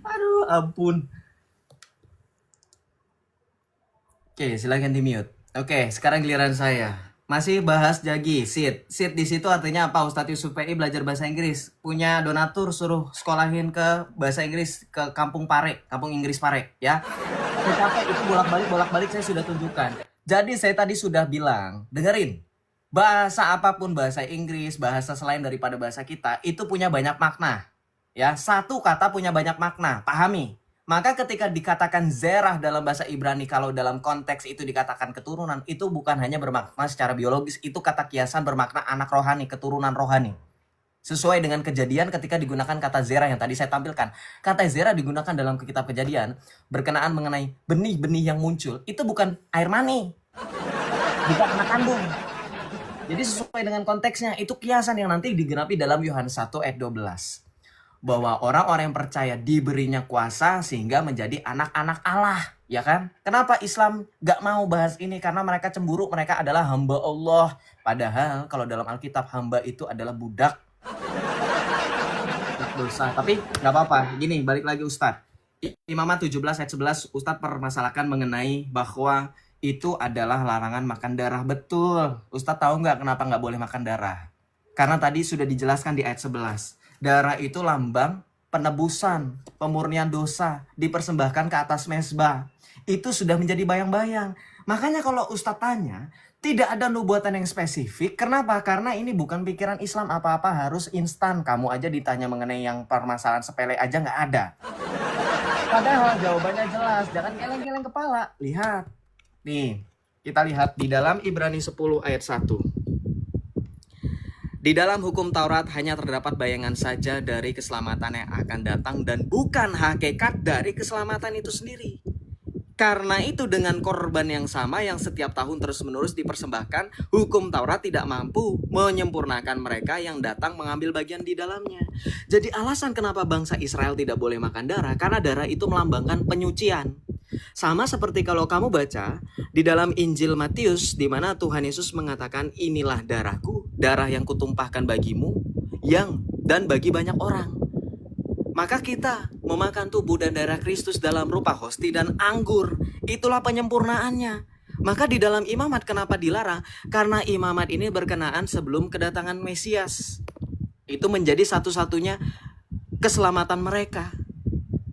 Aduh, ampun. Oke, silakan di mute. Oke, sekarang giliran saya. Masih bahas Jagi, Sid. Sid di situ artinya apa? Ustadz Yusuf PI belajar bahasa Inggris. Punya donatur suruh sekolahin ke bahasa Inggris ke Kampung Pare, Kampung Inggris Pare, ya. Tetapi itu bolak-balik saya sudah tunjukkan. Jadi saya tadi sudah bilang, dengerin. Bahasa apapun, bahasa Inggris, bahasa selain daripada bahasa kita, itu punya banyak makna. Ya, satu kata punya banyak makna, pahami. Maka ketika dikatakan zerah dalam bahasa Ibrani, kalau dalam konteks itu dikatakan keturunan, itu bukan hanya bermakna secara biologis, itu kata kiasan bermakna anak rohani, keturunan rohani. Sesuai dengan kejadian ketika digunakan kata zerah yang tadi saya tampilkan. Kata zerah digunakan dalam kitab kejadian, berkenaan mengenai benih-benih yang muncul, itu bukan air mani, bukan anak kandung. Jadi sesuai dengan konteksnya, itu kiasan yang nanti digenapi dalam Yohanes 1 ayat 12. Bahwa orang-orang yang percaya diberinya kuasa sehingga menjadi anak-anak Allah, ya kan? Kenapa Islam gak mau bahas ini? Karena mereka cemburu, mereka adalah hamba Allah. Padahal kalau dalam Alkitab hamba itu adalah budak dosa. Tapi gak apa-apa, gini balik lagi Ustadz. Imamat 17 ayat 11 Ustadz permasalahkan mengenai bahwa itu adalah larangan makan darah. Betul. Ustadz tahu nggak kenapa nggak boleh makan darah? Karena tadi sudah dijelaskan di ayat 11. Darah itu lambang penebusan, pemurnian dosa, dipersembahkan ke atas mezbah. Itu sudah menjadi bayang-bayang. Makanya kalau Ustadz tanya, tidak ada nubuatan yang spesifik. Kenapa? Karena ini bukan pikiran Islam, apa-apa harus instan. Kamu aja ditanya mengenai yang permasalahan sepele aja nggak ada. Padahal jawabannya jelas, jangan geleng-geleng kepala. Lihat, nih kita lihat di dalam Ibrani 10 ayat 1. Di dalam hukum Taurat hanya terdapat bayangan saja dari keselamatan yang akan datang dan bukan hakikat dari keselamatan itu sendiri. Karena itu dengan korban yang sama yang setiap tahun terus-menerus dipersembahkan, hukum Taurat tidak mampu menyempurnakan mereka yang datang mengambil bagian di dalamnya. Jadi alasan kenapa bangsa Israel tidak boleh makan darah, karena darah itu melambangkan penyucian. Sama seperti kalau kamu baca di dalam Injil Matius, di mana Tuhan Yesus mengatakan, inilah darahku, darah yang kutumpahkan bagimu, dan bagi banyak orang. Maka kita memakan tubuh dan darah Kristus dalam rupa hosti dan anggur. Itulah penyempurnaannya. Maka di dalam imamat kenapa dilarang? Karena imamat ini berkenaan sebelum kedatangan Mesias. Itu menjadi satu-satunya keselamatan mereka.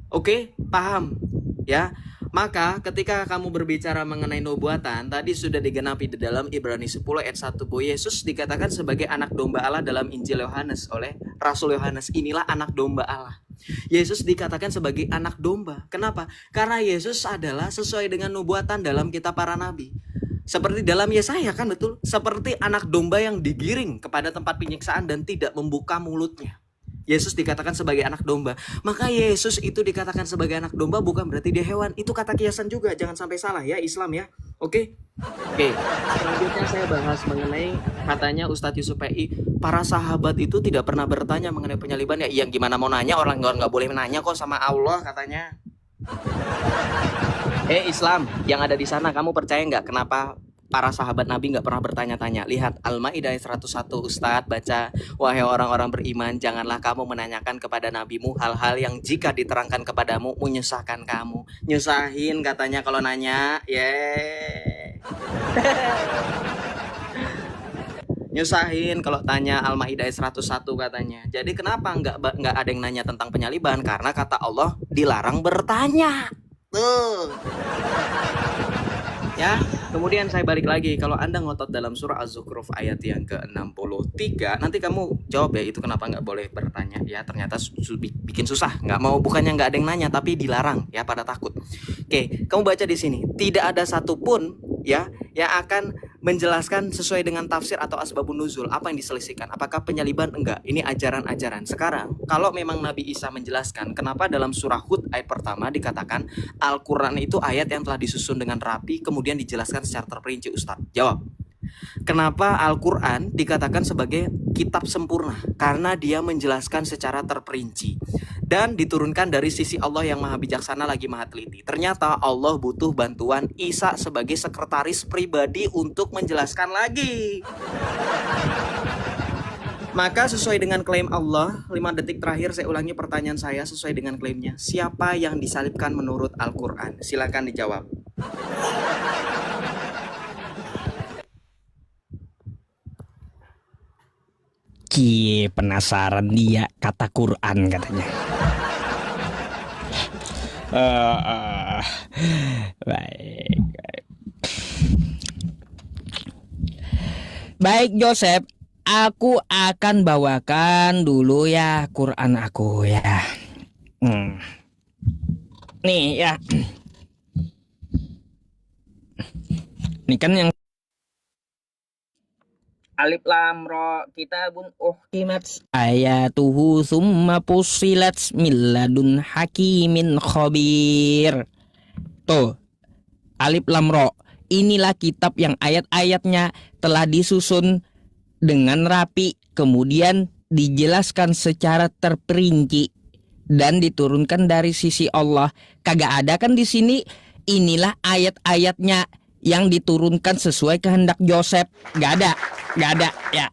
Oke, paham? Ya. Maka ketika kamu berbicara mengenai nubuatan, tadi sudah digenapi di dalam Ibrani 10 ayat 1 bahwa Yesus dikatakan sebagai anak domba Allah dalam Injil Yohanes oleh Rasul Yohanes. Inilah anak domba Allah. Yesus dikatakan sebagai anak domba. Kenapa? Karena Yesus adalah sesuai dengan nubuatan dalam kitab para nabi. Seperti dalam Yesaya kan betul? Seperti anak domba yang digiring kepada tempat penyiksaan dan tidak membuka mulutnya. Yesus dikatakan sebagai anak domba. Maka Yesus itu dikatakan sebagai anak domba bukan berarti dia hewan. Itu kata kiasan juga, jangan sampai salah ya Islam ya. Oke. Selanjutnya saya bahas mengenai katanya Ustadz Yusuf PI, para sahabat itu tidak pernah bertanya mengenai penyaliban ya. Yang gimana mau nanya, orang nggak boleh nanya kok sama Allah katanya. Islam yang ada di sana, kamu percaya nggak kenapa para sahabat Nabi nggak pernah bertanya-tanya? Lihat Al-Maidah 101 Ustadz baca, wahai orang-orang beriman, janganlah kamu menanyakan kepada nabimu hal-hal yang jika diterangkan kepadamu menyusahkan kamu. Nyusahin katanya kalau nanya, nyusahin kalau tanya. Al-Maidah 101 katanya. Jadi kenapa nggak ada yang nanya tentang penyaliban? Karena kata Allah dilarang bertanya. Tuh. Ya, kemudian saya balik lagi. Kalau Anda ngotot dalam surah Az-Zukhruf ayat yang ke-63, nanti kamu jawab ya itu kenapa nggak boleh bertanya. Ya, ternyata bikin susah. Nggak mau, bukannya nggak ada yang nanya, tapi dilarang ya, pada takut. Oke, kamu baca di sini. Tidak ada satupun ya yang akan menjelaskan sesuai dengan tafsir atau asbabun nuzul apa yang diselisihkan. Apakah penyaliban? Enggak. Ini ajaran-ajaran. Sekarang, kalau memang Nabi Isa menjelaskan kenapa dalam surah Hud ayat pertama dikatakan Al-Quran itu ayat yang telah disusun dengan rapi kemudian dijelaskan secara terperinci, Ustadz. Jawab. Kenapa Al-Quran dikatakan sebagai kitab sempurna? Karena dia menjelaskan secara terperinci dan diturunkan dari sisi Allah yang maha bijaksana lagi maha teliti. Ternyata Allah butuh bantuan Isa sebagai sekretaris pribadi untuk menjelaskan lagi. Maka sesuai dengan klaim Allah, 5 detik terakhir saya ulangi pertanyaan saya sesuai dengan klaimnya. Siapa yang disalibkan menurut Al-Quran? Silakan dijawab. Penasaran dia, kata Quran katanya. Baik Joseph, aku akan bawakan dulu ya Quran aku ya. Nih ya. Ini kan yang Alif Lam Ra kitabun uhkimat ayatuhu summa fussilat min ladun hakimin khabir. Tuh, Alif Lam Ra. Inilah kitab yang ayat-ayatnya telah disusun dengan rapi, kemudian dijelaskan secara terperinci dan diturunkan dari sisi Allah. Kagak ada kan di sini, inilah ayat-ayatnya yang diturunkan sesuai kehendak Joseph. Gak ada ya.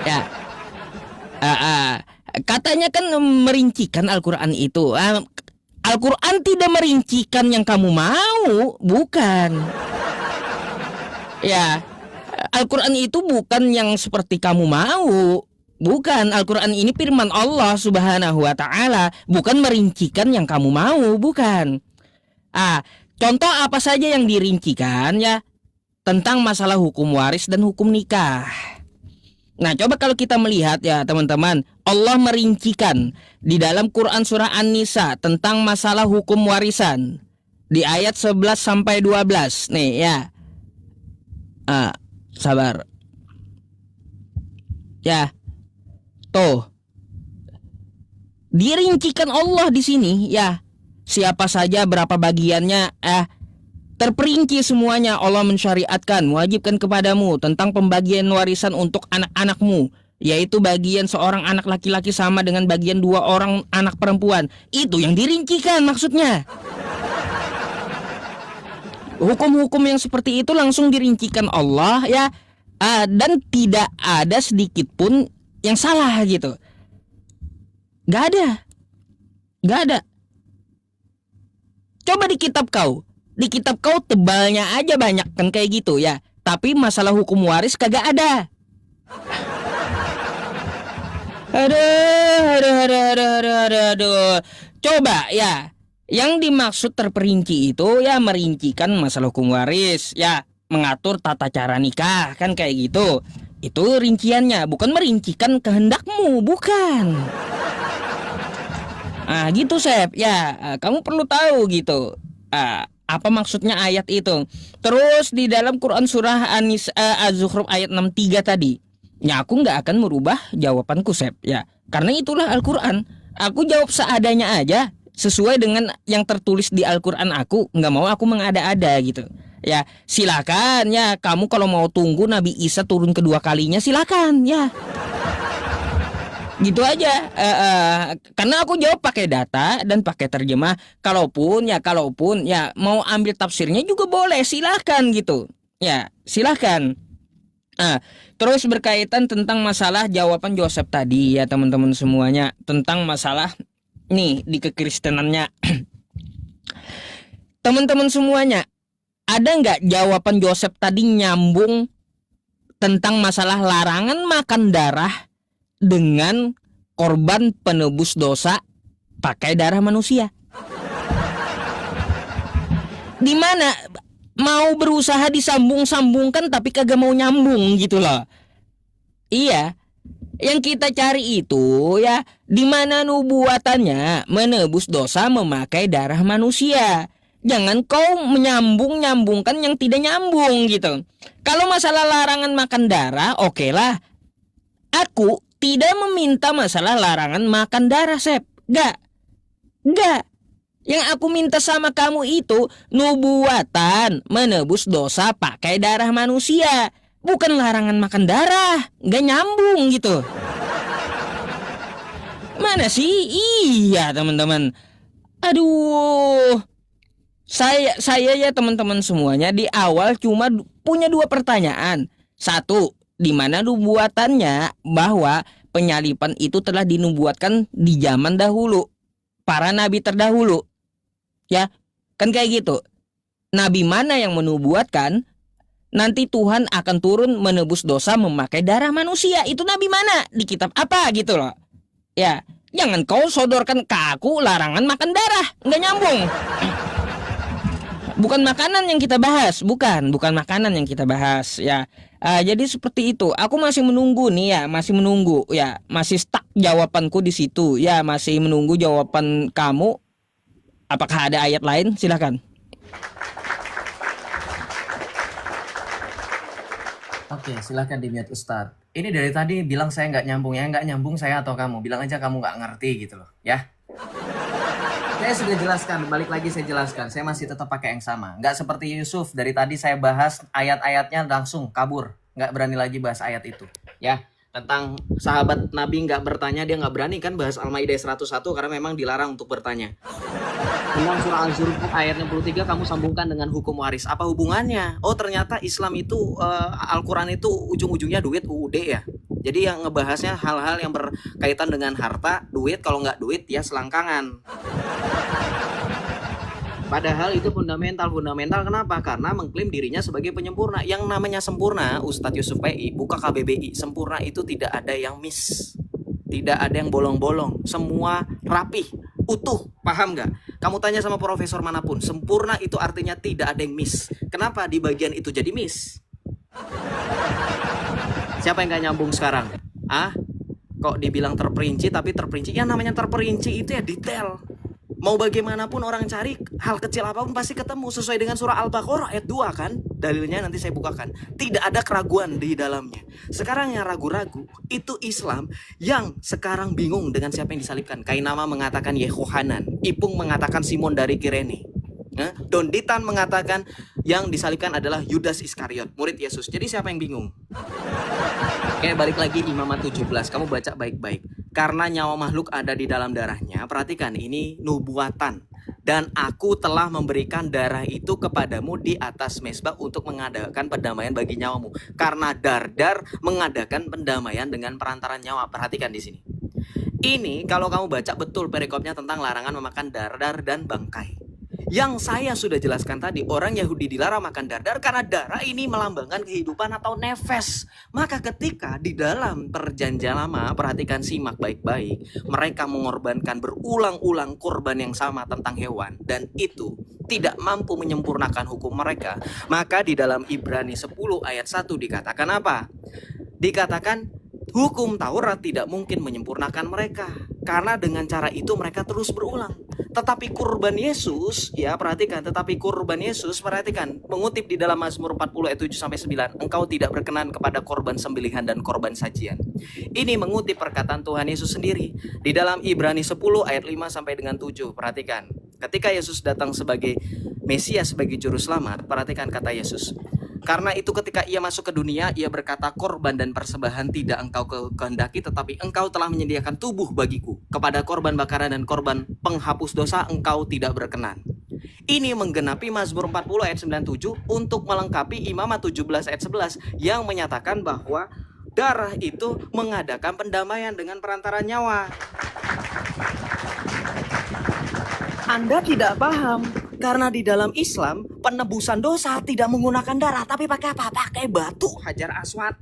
Ya. Katanya kan merincikan Al-Quran itu. Al-Quran tidak merincikan yang kamu mau, bukan. Ya, Al-Quran itu bukan yang seperti kamu mau. Bukan, Al-Quran ini firman Allah Subhanahu wa Ta'ala, bukan merincikan yang kamu mau, bukan. Contoh apa saja yang dirincikan ya tentang masalah hukum waris dan hukum nikah. Nah, coba kalau kita melihat ya teman-teman, Allah merincikan di dalam Quran surah An-Nisa tentang masalah hukum warisan di ayat 11 sampai 12. Nih ya. Sabar. Ya. Tuh. Dirincikan Allah di sini ya. Siapa saja, berapa bagiannya, terperinci semuanya. Allah mensyariatkan, mewajibkan kepadamu tentang pembagian warisan untuk anak-anakmu, yaitu bagian seorang anak laki-laki sama dengan bagian 2 orang anak perempuan. Itu yang dirincikan maksudnya. Hukum-hukum yang seperti itu langsung dirincikan Allah ya, dan tidak ada sedikit pun yang salah gitu. Gak ada. Coba di kitab kau tebalnya aja banyak kan kayak gitu ya. Tapi masalah hukum waris kagak ada. Aduh. Coba ya, yang dimaksud terperinci itu ya merincikan masalah hukum waris ya, mengatur tata cara nikah kan kayak gitu. Itu rinciannya, bukan merincikan kehendakmu, bukan. Gitu Sep ya, kamu perlu tahu gitu apa maksudnya ayat itu. Terus di dalam Quran surah Az-Zukhruf ayat 63 tadi ya, aku nggak akan merubah jawabanku Sep ya, karena itulah Al-Quran. Aku jawab seadanya aja, sesuai dengan yang tertulis di Al-Quran. Aku nggak mau aku mengada-ada gitu ya. Silakan ya, kamu kalau mau tunggu Nabi Isa turun kedua kalinya silakan ya. Gitu aja. Karena aku jawab pakai data dan pakai terjemah. Kalaupun ya mau ambil tafsirnya juga boleh, silakan gitu. Ya, silakan. Terus berkaitan tentang masalah jawaban Joseph tadi ya teman-teman semuanya, tentang masalah nih di kekristenannya. Teman-teman semuanya, ada nggak jawaban Joseph tadi nyambung tentang masalah larangan makan darah dengan korban penebus dosa pakai darah manusia? Dimana mau berusaha disambung-sambungkan tapi kagak mau nyambung gitu loh. Iya, yang kita cari itu ya dimana nubuatannya menebus dosa memakai darah manusia. Jangan kau menyambung-nyambungkan yang tidak nyambung gitu. Kalau masalah larangan makan darah, oke lah. Aku tidak meminta masalah larangan makan darah, Sep. Gak. Yang aku minta sama kamu itu nubuatan menebus dosa pakai darah manusia, bukan larangan makan darah. Gak nyambung gitu. Mana sih? Iya teman-teman. Aduh. Saya ya teman-teman semuanya di awal cuma punya 2 pertanyaan. Satu, di mana nubuatannya bahwa penyalipan itu telah dinubuatkan di zaman dahulu, para nabi terdahulu. Ya, kan kayak gitu. Nabi mana yang menubuatkan nanti Tuhan akan turun menebus dosa memakai darah manusia? Itu nabi mana? Di kitab apa gitu loh. Ya, jangan kau sodorkan ke aku larangan makan darah. Nggak nyambung. Bukan makanan yang kita bahas, bukan makanan yang kita bahas ya. Jadi seperti itu. Aku masih menunggu nih ya, masih menunggu ya, masih stuck jawabanku di situ. Ya, masih menunggu jawaban kamu. Apakah ada ayat lain? Silahkan. Oke, silahkan di mute Ustadz. Ini dari tadi bilang saya nggak nyambung ya, nggak nyambung saya atau kamu. Bilang aja kamu nggak ngerti gitu loh, ya. Saya sudah jelaskan, balik lagi saya jelaskan. Saya masih tetap pakai yang sama. Nggak seperti Yusuf, dari tadi saya bahas ayat-ayatnya langsung kabur. Nggak berani lagi bahas ayat itu, ya. Tentang sahabat Nabi nggak bertanya, dia nggak berani kan bahas Al-Maidah 101 karena memang dilarang untuk bertanya. Tentang surah Al-Zukhruf ayat 63 kamu sambungkan dengan hukum waris. Apa hubungannya? Oh ternyata Islam itu Al-Quran itu ujung-ujungnya duit UUD ya. Jadi yang ngebahasnya hal-hal yang berkaitan dengan harta, duit, kalau nggak duit ya selangkangan. Padahal itu fundamental. Kenapa? Karena mengklaim dirinya sebagai penyempurna. Yang namanya sempurna, Ustadz Yusuf PI, buka KBBI, sempurna itu tidak ada yang miss. Tidak ada yang bolong-bolong. Semua rapih, utuh. Paham nggak? Kamu tanya sama profesor manapun, sempurna itu artinya tidak ada yang miss. Kenapa di bagian itu jadi miss? Siapa yang nggak nyambung sekarang? Kok dibilang terperinci, tapi terperinci? Yang namanya terperinci itu ya detail. Mau bagaimanapun orang cari, hal kecil apapun pasti ketemu. Sesuai dengan surah Al-Baqarah ayat 2 kan. Dalilnya nanti saya bukakan. Tidak ada keraguan di dalamnya. Sekarang yang ragu-ragu, itu Islam yang sekarang bingung dengan siapa yang disalibkan. Kainama mengatakan Yehohanan. Ipung mengatakan Simon dari Kirene. Don Ditan mengatakan yang disalibkan adalah Yudas Iskariot, murid Yesus. Jadi siapa yang bingung? Oke, balik lagi Imamat 17. Kamu baca baik-baik. Karena nyawa makhluk ada di dalam darahnya. Perhatikan, ini nubuatan. Dan aku telah memberikan darah itu kepadamu di atas mezbah untuk mengadakan pendamaian bagi nyawamu. Karena Dardar mengadakan pendamaian dengan perantaran nyawa. Perhatikan di sini. Ini kalau kamu baca betul perikopnya tentang larangan memakan Dardar dan bangkai. Yang saya sudah jelaskan tadi, orang Yahudi dilarang makan dardar karena darah ini melambangkan kehidupan atau nefes. Maka ketika di dalam perjanjian lama, perhatikan simak baik-baik, mereka mengorbankan berulang-ulang korban yang sama tentang hewan. Dan itu tidak mampu menyempurnakan hukum mereka. Maka di dalam Ibrani 10 ayat 1 dikatakan apa? Dikatakan hukum Taurat tidak mungkin menyempurnakan mereka. Karena dengan cara itu mereka terus berulang. Tetapi kurban Yesus, ya perhatikan, perhatikan, mengutip di dalam Mazmur 40 ayat 7-9, engkau tidak berkenan kepada korban sembelihan dan korban sajian. Ini mengutip perkataan Tuhan Yesus sendiri. Di dalam Ibrani 10 ayat 5 sampai dengan 7, perhatikan. Ketika Yesus datang sebagai Mesias, sebagai juru selamat, perhatikan kata Yesus. Karena itu ketika ia masuk ke dunia, ia berkata, korban dan persembahan tidak engkau kehendaki, tetapi engkau telah menyediakan tubuh bagiku. Kepada korban bakaran dan korban penghapus dosa engkau tidak berkenan. Ini menggenapi Mazmur 40 ayat 97 untuk melengkapi Imamat 17 ayat 11 yang menyatakan bahwa darah itu mengadakan pendamaian dengan perantara nyawa. Anda tidak paham. Karena di dalam Islam, penebusan dosa tidak menggunakan darah, tapi pakai apa? Pakai batu Hajar Aswad.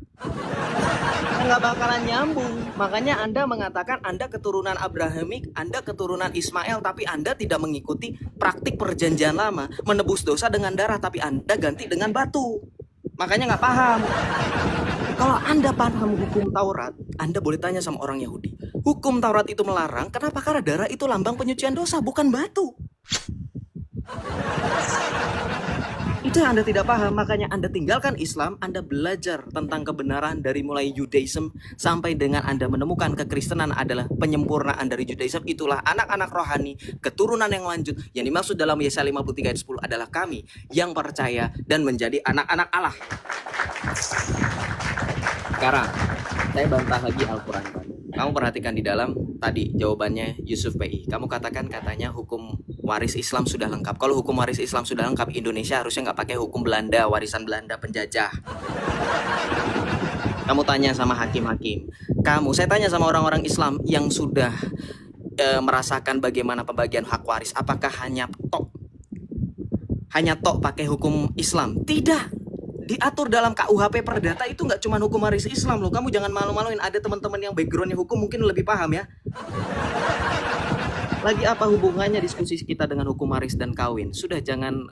Nggak bakalan nyambung. Makanya Anda mengatakan Anda keturunan Abrahamik, Anda keturunan Ismail, tapi Anda tidak mengikuti praktik perjanjian lama, menebus dosa dengan darah, tapi Anda ganti dengan batu. Makanya nggak paham. Kalau Anda paham hukum Taurat, Anda boleh tanya sama orang Yahudi. Hukum Taurat itu melarang, kenapa? Karena darah itu lambang penyucian dosa, bukan batu. Itu yang Anda tidak paham, makanya Anda tinggalkan Islam, Anda belajar tentang kebenaran dari mulai Judaism sampai dengan Anda menemukan kekristenan adalah penyempurnaan dari Judaism. Itulah anak-anak rohani, keturunan yang lanjut. Yang dimaksud dalam Yesaya 53 ayat 10 adalah kami yang percaya dan menjadi anak-anak Allah. Sekarang, saya bantah lagi Al-Quran. Kamu perhatikan di dalam tadi jawabannya Yusuf PI. Kamu katakan katanya hukum waris Islam sudah lengkap. Kalau hukum waris Islam sudah lengkap, Indonesia harusnya nggak pakai hukum Belanda, warisan Belanda penjajah. Kamu tanya sama hakim-hakim. Saya tanya sama orang-orang Islam yang sudah merasakan bagaimana pembagian hak waris. Apakah hanya tok pakai hukum Islam? Tidak. Diatur dalam KUHP Perdata itu nggak cuma hukum waris Islam loh. Kamu jangan malu-maluin. Ada teman-teman yang backgroundnya hukum mungkin lebih paham ya. Lagi apa hubungannya diskusi kita dengan hukum waris dan kawin? Sudah, jangan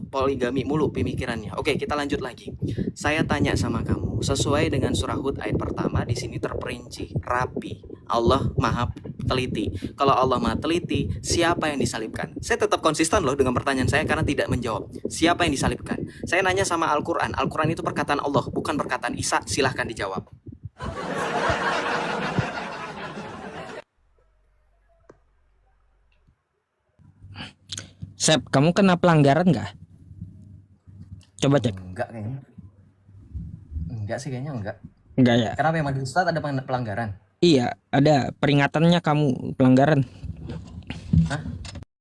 poligami mulu pemikirannya. Oke, kita lanjut lagi. Saya tanya sama kamu, sesuai dengan surah Hud ayat pertama di sini terperinci, rapi. Allah Maha teliti. Kalau Allah Maha teliti, siapa yang disalibkan? Saya tetap konsisten loh dengan pertanyaan saya karena tidak menjawab. Siapa yang disalibkan? Saya nanya sama Al-Qur'an. Al-Qur'an itu perkataan Allah, bukan perkataan Isa. Silahkan dijawab. Sep, kamu kena pelanggaran nggak? Coba cek. Enggak kayaknya. Enggak sih kayaknya enggak. Enggak ya? Kenapa emang di Ustadz ada pelanggaran? Iya, ada peringatannya kamu pelanggaran. Hah?